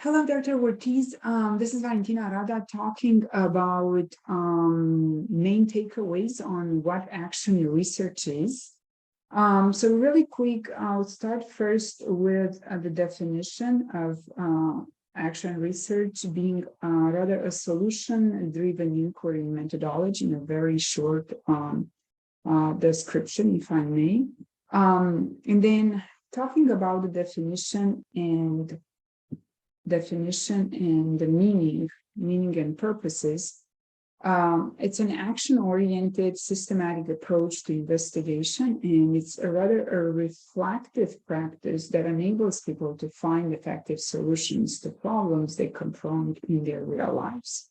Hello, Dr. Ortiz. This is Valentina Arada talking about main takeaways on what action research is. So really quick, I'll start first with the definition of action research being rather a solution-driven inquiry methodology in a very short description, if I may. And then talking about the definition and the meaning and purposes. It's an action-oriented, systematic approach to investigation, and it's a rather a reflective practice that enables people to find effective solutions to problems they confront in their real lives.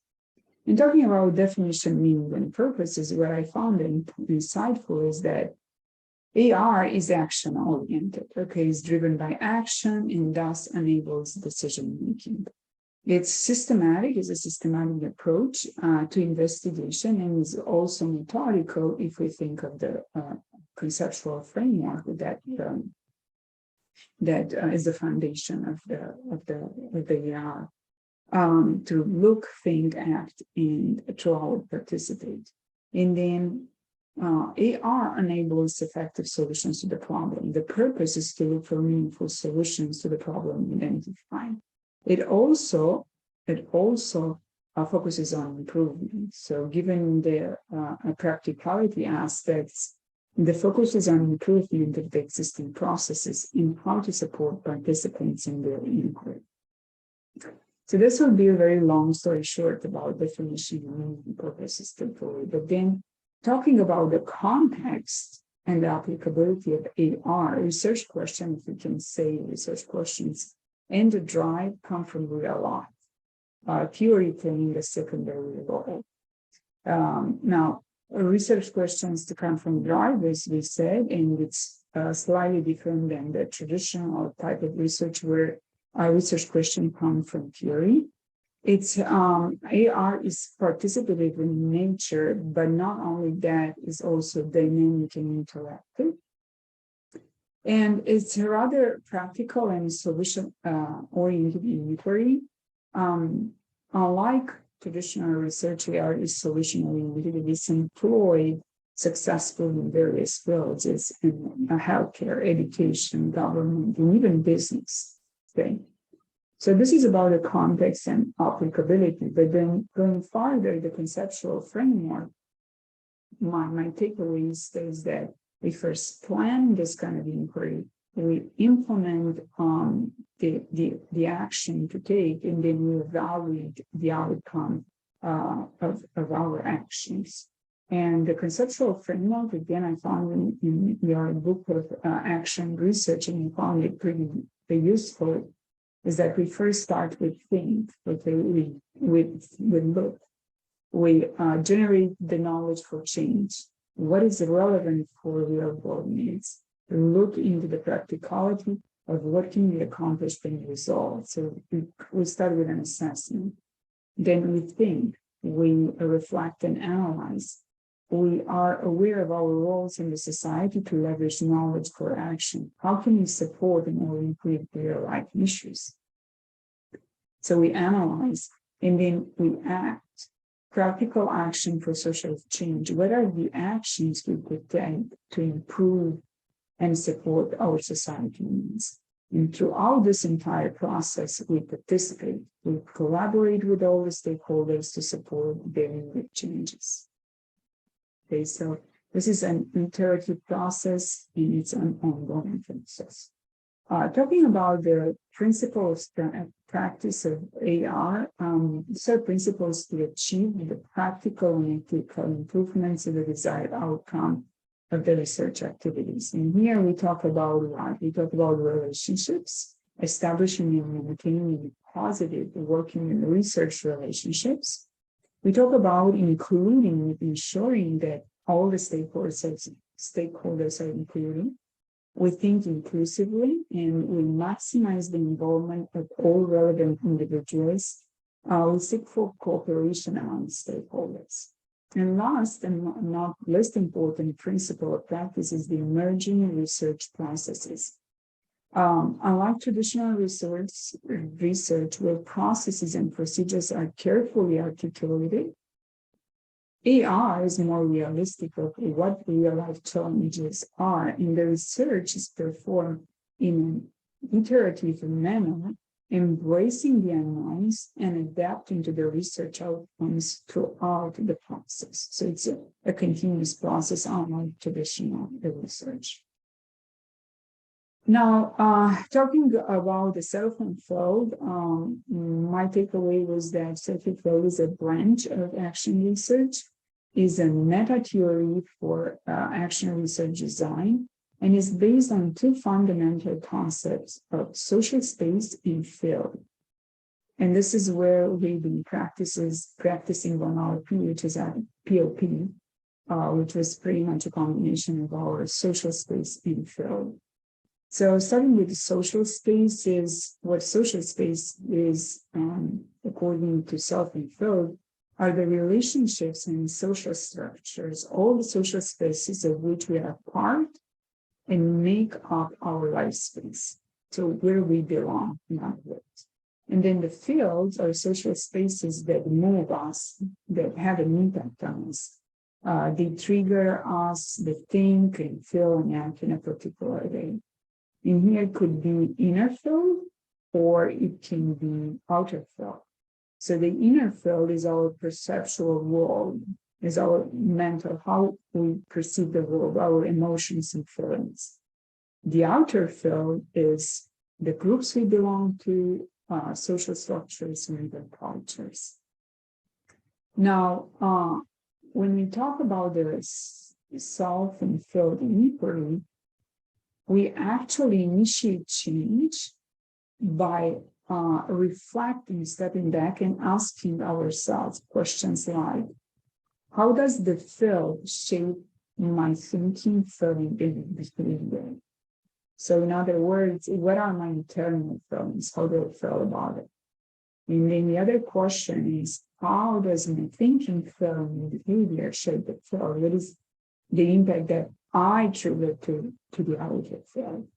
And talking about definition, meaning, and purposes, what I found insightful is that AR is action-oriented, okay, it's driven by action and thus enables decision-making. It's systematic, it's a systematic approach to investigation and is also methodical if we think of the conceptual framework that is the foundation of the AR. To look, think, act, and throughout participate. And then AR enables effective solutions to the problem. The purpose is to look for meaningful solutions to the problem identified. It also focuses on improvement. So given the practicality aspects, the focus is on improvement of the existing processes and how to support participants in their inquiry. So this will be a very long story short about definition and purposes straightforward. But then talking about the context and the applicability of AR, research questions, if we can say research questions, and the drive come from real life, theory playing a secondary role. Now, research questions to come from drive, as we said, and it's slightly different than the traditional type of research where research questions come from theory. It's AR is participative in nature, but not only that, is also dynamic and interactive. And it's rather practical and solution-oriented inquiry. Unlike traditional research, AR is solution-oriented. It is employed successfully in various fields, as in healthcare, education, government, and even business. Okay. So this is about the context and applicability, but then going farther, the conceptual framework, my takeaway is that we first plan this kind of inquiry, we implement the action to take, and then we evaluate the outcome of our actions. And the conceptual framework, again, I found in your book of action research, and I found it pretty useful, is that we first start with think, okay, we look, we generate the knowledge for change. What is relevant for real world needs? Look into the practicality of what can be accomplished and resolved. So we start with an assessment. Then we think, we reflect and analyze. We are aware of our roles in the society to leverage knowledge for action. How can we support and or improve real life issues? So we analyze and then we act. Practical action for social change. What are the actions we could take to improve and support our society needs? And throughout this entire process, we participate, we collaborate with all the stakeholders to support their needed changes. Okay, so this is an iterative process and it's an ongoing process. Talking about the principles practice of AR, these are principles to achieve the practical and ethical improvements of the desired outcome of the research activities. And here we talk about what? We talk about relationships, establishing and maintaining positive working and research relationships. We talk about including, ensuring that all the stakeholders are included. We think inclusively and we maximize the involvement of all relevant individuals. We seek for cooperation among stakeholders. And last and not least important principle of practice is the emerging research processes. Unlike traditional research where processes and procedures are carefully articulated, AI is more realistic of what real-life challenges are, and the research is performed in an iterative manner, embracing the unknowns and adapting to the research outcomes throughout the process. So it's a continuous process, unlike traditional research. Now, talking about the self-fulfilled, my takeaway was that self-fulfilled is a branch of action research, is a meta-theory for action research design, and is based on two fundamental concepts of social space and field. And this is where we've been practicing on our P, which is at POP, which was pretty much a combination of our social space and field. So starting with the social space is what social space is, according to self-fulfilled, are the relationships and social structures, all the social spaces of which we are part and make up our life space. So where we belong, not what. And then the fields are social spaces that move us, that have an impact on us. They trigger us to think and feel and act in a particular way. In here it could be inner field or it can be outer field. So the inner field is our perceptual world, is our mental, how we perceive the world, our emotions and feelings. The outer field is the groups we belong to, social structures and the cultures. Now, when we talk about the self-fulfilled inquiry, we actually initiate change by reflecting, stepping back and asking ourselves questions like, how does the field shape my thinking, feeling, and behavior? So in other words, what are my internal feelings? How do I feel about it? And then the other question is, how does my thinking, feeling, and behavior shape the field? What is the impact that I attribute to the outer field?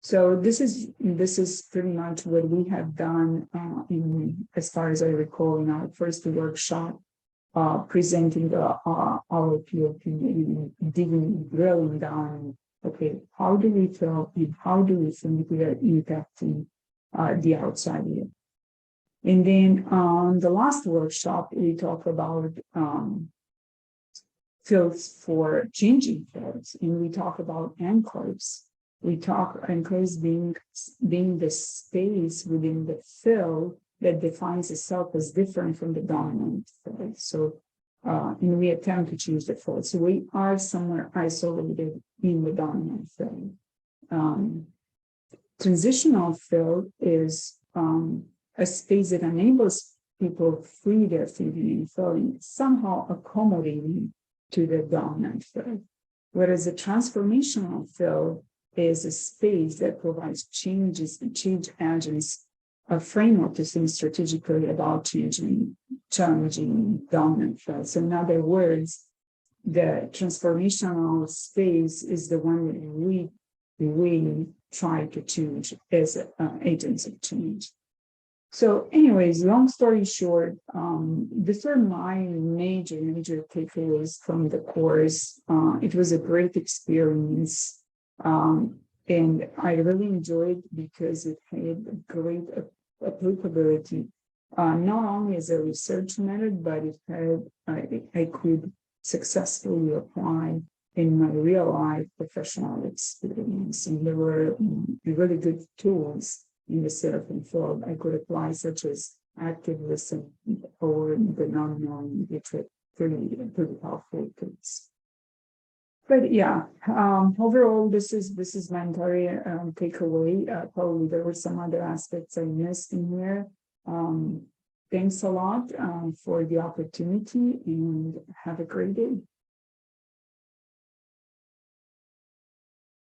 So this is pretty much what we have done as far as I recall, in our first workshop, presenting our POP and drilling down. Okay, how do we feel and how do we think we are impacting the outside world? And then on the last workshop, we talk about fields for changing fields, and we talk about anchors. We talk anchors being the space within the field that defines itself as different from the dominant field. So, and we attempt to change the field. So we are somewhere isolated in the dominant field. Transitional field is a space that enables people to free their thinking and feeling, somehow accommodating to the dominant field. Whereas the transformational field is a space that provides change agents, a framework to think strategically about challenging dominant fields. So in other words, the transformational space is the one that we try to change as agents of change. So anyways, long story short, these are my major takeaways from the course. It was a great experience. And I really enjoyed it because it had great applicability, not only as a research method, but it had I could successfully apply in my real life professional experience. And there were really good tools in the self-fulfilled I could apply, such as active listening or the non-knowing, which were pretty helpful tools. But yeah, overall, this is my entire takeaway. Probably there were some other aspects I missed in here. Thanks a lot for the opportunity, and have a great day.